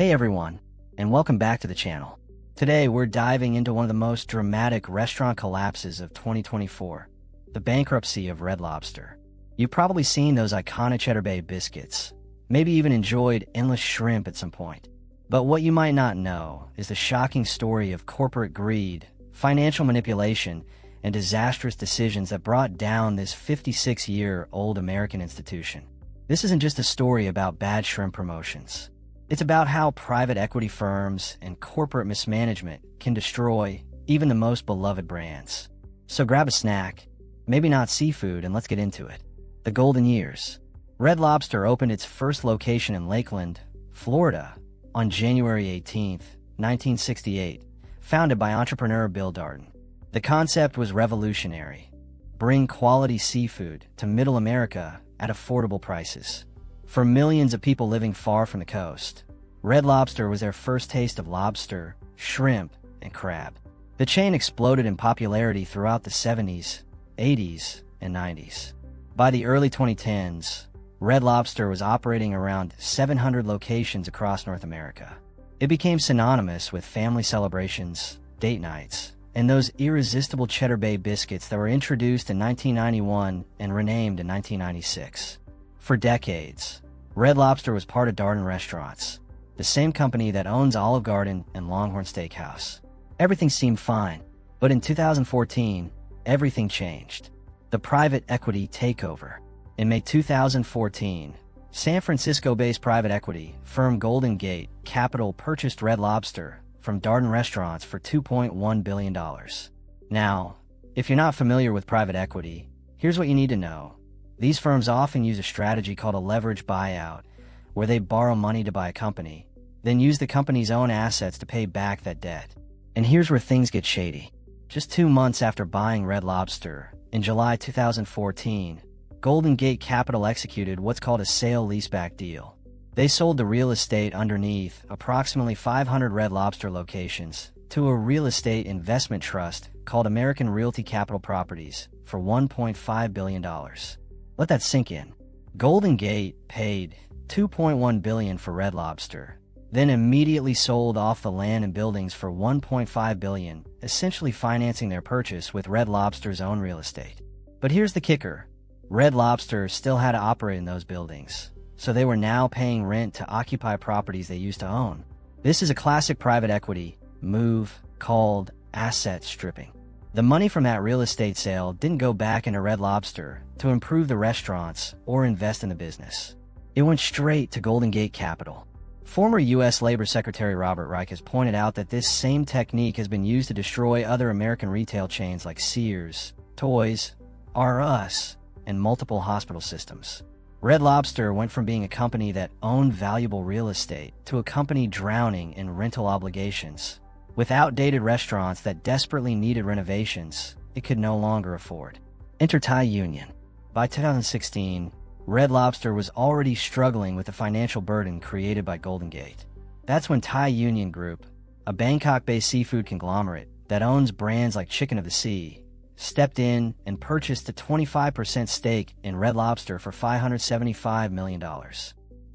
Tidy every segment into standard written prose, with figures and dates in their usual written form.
Hey everyone, and welcome back to the channel. Today we're diving into one of the most dramatic restaurant collapses of 2024, the bankruptcy of Red Lobster. You've probably seen those iconic Cheddar Bay biscuits, maybe even enjoyed endless shrimp at some point. But what you might not know is the shocking story of corporate greed, financial manipulation, and disastrous decisions that brought down this 56-year-old American institution. This isn't just a story about bad shrimp promotions. It's about how private equity firms and corporate mismanagement can destroy even the most beloved brands. So grab a snack, maybe not seafood, and let's get into it. The golden years. Red Lobster opened its first location in Lakeland, Florida, on January 18, 1968, founded by entrepreneur Bill Darden. The concept was revolutionary: bring quality seafood to middle America at affordable prices. For millions of people living far from the coast, Red Lobster was their first taste of lobster, shrimp, and crab. The chain exploded in popularity throughout the 70s, 80s, and 90s. By the early 2010s, Red Lobster was operating around 700 locations across North America. It became synonymous with family celebrations, date nights, and those irresistible Cheddar Bay biscuits that were introduced in 1991 and renamed in 1996. For decades, Red Lobster was part of Darden Restaurants, the same company that owns Olive Garden and Longhorn Steakhouse. Everything seemed fine, but in 2014, everything changed. The private equity takeover. In May 2014, San Francisco-based private equity firm Golden Gate Capital purchased Red Lobster from Darden Restaurants for $2.1 billion. Now, if you're not familiar with private equity, here's what you need to know. These firms often use a strategy called a leverage buyout, where they borrow money to buy a company, then use the company's own assets to pay back that debt. And here's where things get shady. Just 2 months after buying Red Lobster, in July 2014, Golden Gate Capital executed what's called a sale-leaseback deal. They sold the real estate underneath approximately 500 Red Lobster locations to a real estate investment trust called American Realty Capital Properties for $1.5 billion. Let that sink in. Golden Gate paid $2.1 billion for Red Lobster, then immediately sold off the land and buildings for $1.5 billion, essentially financing their purchase with Red Lobster's own real estate. But here's the kicker. Red Lobster still had to operate in those buildings, so they were now paying rent to occupy properties they used to own. This is a classic private equity move called asset stripping. The money from that real estate sale didn't go back into Red Lobster to improve the restaurants or invest in the business. It went straight to Golden Gate Capital. Former U.S. Labor Secretary Robert Reich has pointed out that this same technique has been used to destroy other American retail chains like Sears, Toys R Us, and multiple hospital systems. Red Lobster went from being a company that owned valuable real estate to a company drowning in rental obligations. With outdated restaurants that desperately needed renovations, it could no longer afford. Enter Thai Union. By 2016, Red Lobster was already struggling with the financial burden created by Golden Gate. That's when Thai Union Group, a Bangkok-based seafood conglomerate that owns brands like Chicken of the Sea, stepped in and purchased a 25% stake in Red Lobster for $575 million.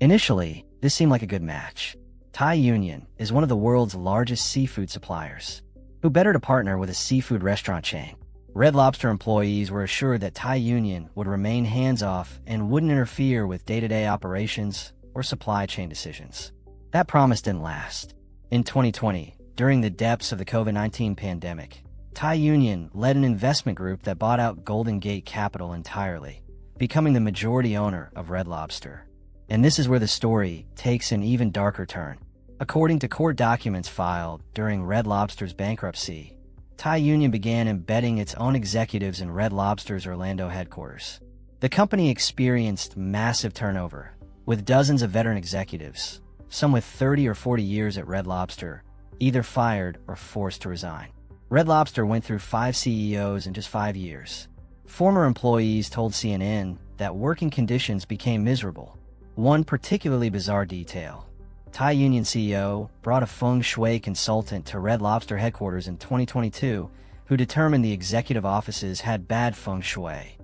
Initially, this seemed like a good match. Thai Union is one of the world's largest seafood suppliers. Who better to partner with a seafood restaurant chain? Red Lobster employees were assured that Thai Union would remain hands-off and wouldn't interfere with day-to-day operations or supply chain decisions. That promise didn't last. In 2020, during the depths of the COVID-19 pandemic, Thai Union led an investment group that bought out Golden Gate Capital entirely, becoming the majority owner of Red Lobster. And this is where the story takes an even darker turn. According to court documents filed during Red Lobster's bankruptcy, Thai Union began embedding its own executives in Red Lobster's Orlando headquarters. The company experienced massive turnover, with dozens of veteran executives, some with 30 or 40 years at Red Lobster, either fired or forced to resign. Red Lobster went through 5 CEOs in just 5 years. Former employees told CNN that working conditions became miserable. One particularly bizarre detail: Thai Union CEO brought a feng shui consultant to Red Lobster headquarters in 2022 who determined the executive offices had bad feng shui.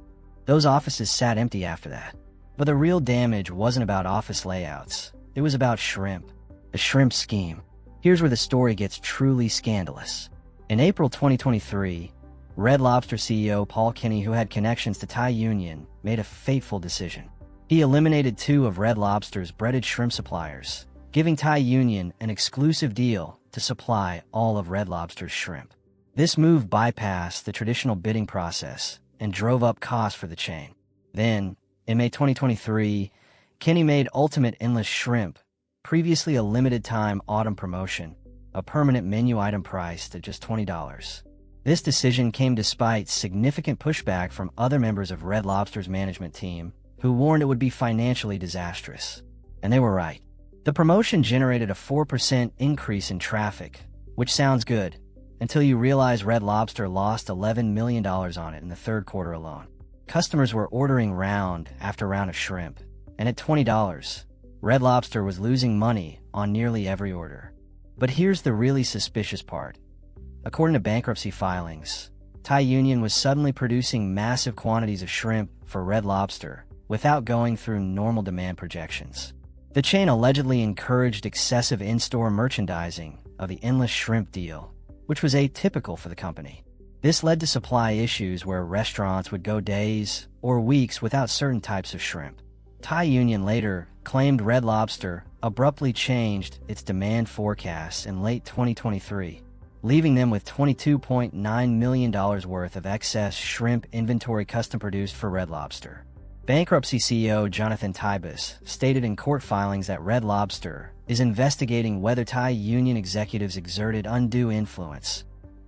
Those offices sat empty after that. But the real damage wasn't about office layouts. It was about shrimp. a shrimp scheme. Here's where the story gets truly scandalous. In April 2023, Red Lobster CEO Paul Kinney, who had connections to Thai Union, made a fateful decision. He eliminated 2 of Red Lobster's breaded shrimp suppliers, giving Thai Union an exclusive deal to supply all of Red Lobster's shrimp. This move bypassed the traditional bidding process and drove up costs for the chain. Then, in May 2023, Kinney made Ultimate Endless Shrimp, previously a limited-time autumn promotion, a permanent menu item priced at just $20. This decision came despite significant pushback from other members of Red Lobster's management team, who warned it would be financially disastrous. And they were right. The promotion generated a 4% increase in traffic, which sounds good, until you realize Red Lobster lost $11 million on it in the third quarter alone. Customers were ordering round after round of shrimp, and at $20, Red Lobster was losing money on nearly every order. But here's the really suspicious part. According to bankruptcy filings, Thai Union was suddenly producing massive quantities of shrimp for Red Lobster without going through normal demand projections. The chain allegedly encouraged excessive in-store merchandising of the endless shrimp deal, which was atypical for the company. This led to supply issues where restaurants would go days or weeks without certain types of shrimp. Thai Union later claimed Red Lobster abruptly changed its demand forecasts in late 2023, leaving them with $22.9 million worth of excess shrimp inventory custom-produced for Red Lobster. Bankruptcy CEO Jonathan Tibus stated in court filings that Red Lobster is investigating whether Thai Union executives exerted undue influence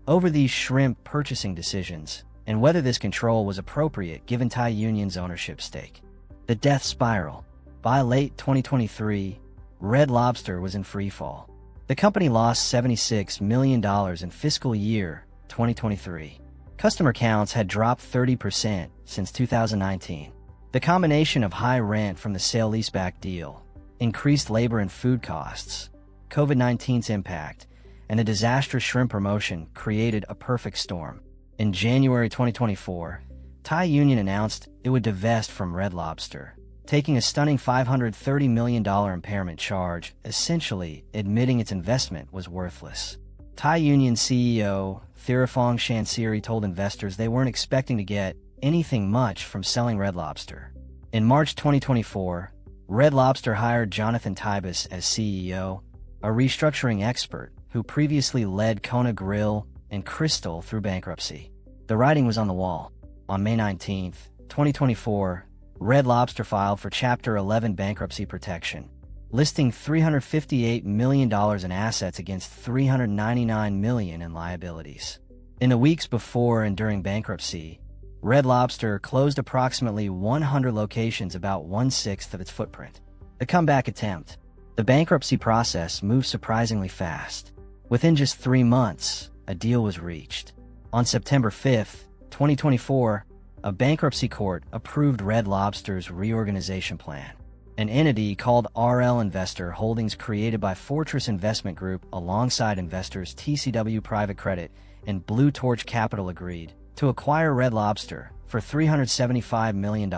over these shrimp purchasing decisions and whether this control was appropriate given Thai Union's ownership stake. The death spiral. By late 2023, Red Lobster was in freefall. The company lost $76 million in fiscal year 2023. Customer counts had dropped 30% since 2019. The combination of high rent from the sale-leaseback deal, increased labor and food costs, COVID-19's impact, and the disastrous shrimp promotion created a perfect storm. In January 2024, Thai Union announced it would divest from Red Lobster, taking a stunning $530 million impairment charge, essentially admitting its investment was worthless. Thai Union CEO Thiraphong Chansiri told investors they weren't expecting to get anything much from selling Red Lobster. In March 2024, Red Lobster hired Jonathan Tibus as CEO, a restructuring expert who previously led Kona Grill and Crystal through bankruptcy. The writing was on the wall. On May 19, 2024, Red Lobster filed for Chapter 11 bankruptcy protection, listing $358 million in assets against $399 million in liabilities. In the weeks before and during bankruptcy, Red Lobster closed approximately 100 locations, about 1/6 of its footprint. The comeback attempt. The bankruptcy process moved surprisingly fast. Within just 3 months, a deal was reached. On September 5, 2024, a bankruptcy court approved Red Lobster's reorganization plan. An entity called RL Investor Holdings, created by Fortress Investment Group alongside investors TCW Private Credit and Blue Torch Capital, agreed to acquire Red Lobster for $375 million,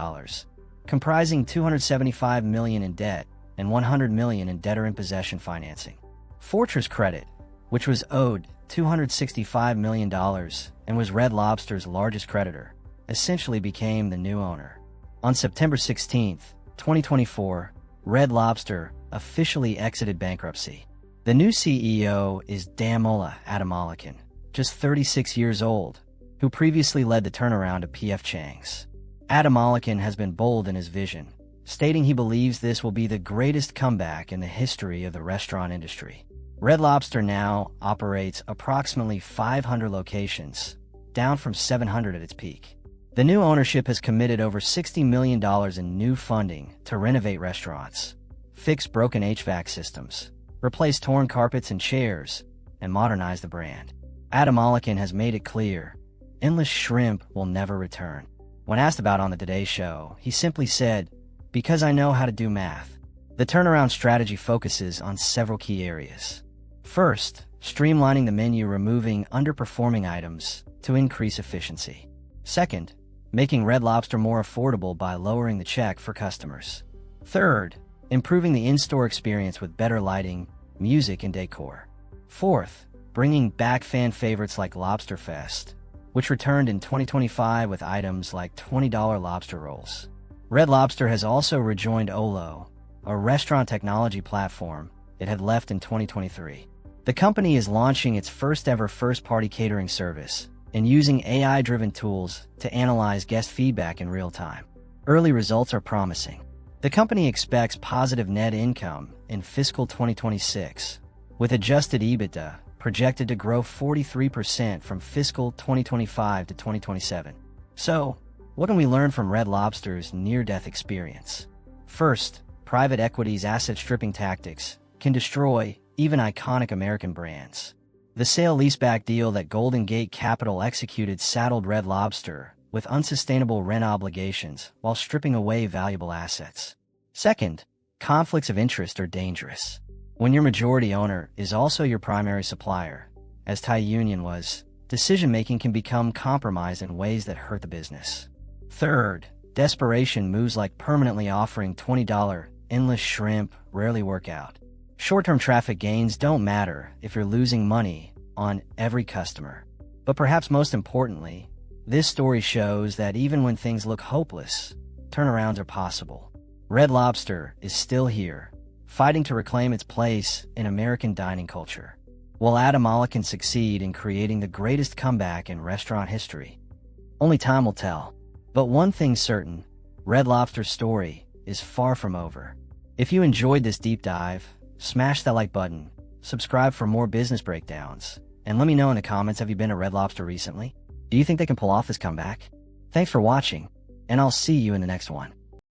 comprising $275 million in debt and $100 million in debtor-in-possession financing. Fortress Credit, which was owed $265 million and was Red Lobster's largest creditor, essentially became the new owner. On September 16, 2024, Red Lobster officially exited bankruptcy. The new CEO is Damola Adamolekun, just 36 years old, who previously led the turnaround of P.F. Chang's. Adamolekun has been bold in his vision, stating he believes this will be the greatest comeback in the history of the restaurant industry. Red Lobster now operates approximately 500 locations, down from 700 at its peak. The new ownership has committed over $60 million in new funding to renovate restaurants, fix broken HVAC systems, replace torn carpets and chairs, and modernize the brand. Adamolekun has made it clear, endless shrimp will never return. When asked about on the Today Show, he simply said, "Because I know how to do math." The turnaround strategy focuses on several key areas. First, streamlining the menu, removing underperforming items to increase efficiency. Second, making Red Lobster more affordable by lowering the check for customers. Third, improving the in-store experience with better lighting, music, and decor. Fourth, bringing back fan favorites like Lobster Fest, which returned in 2025 with items like $20 lobster rolls. Red Lobster has also rejoined Olo, a restaurant technology platform it had left in 2023. The company is launching its first-ever first-party catering service and using AI-driven tools to analyze guest feedback in real time. Early results are promising. The company expects positive net income in fiscal 2026, with adjusted EBITDA projected to grow 43% from fiscal 2025 to 2027. So, what can we learn from Red Lobster's near-death experience? First, private equity's asset-stripping tactics can destroy even iconic American brands. The sale-leaseback deal that Golden Gate Capital executed saddled Red Lobster with unsustainable rent obligations while stripping away valuable assets. Second, conflicts of interest are dangerous. When your majority owner is also your primary supplier, as Thai Union was, decision-making can become compromised in ways that hurt the business. Third, desperation moves like permanently offering $20 endless shrimp rarely work out. Short-term traffic gains don't matter if you're losing money on every customer. But perhaps most importantly, this story shows that even when things look hopeless, turnarounds are possible. Red Lobster is still here, fighting to reclaim its place in American dining culture. Will Adamolekun succeed in creating the greatest comeback in restaurant history? Only time will tell. But one thing's certain, Red Lobster's story is far from over. If you enjoyed this deep dive, smash that like button, subscribe for more business breakdowns, and let me know in the comments, have you been to Red Lobster recently? Do you think they can pull off this comeback? Thanks for watching, and I'll see you in the next one.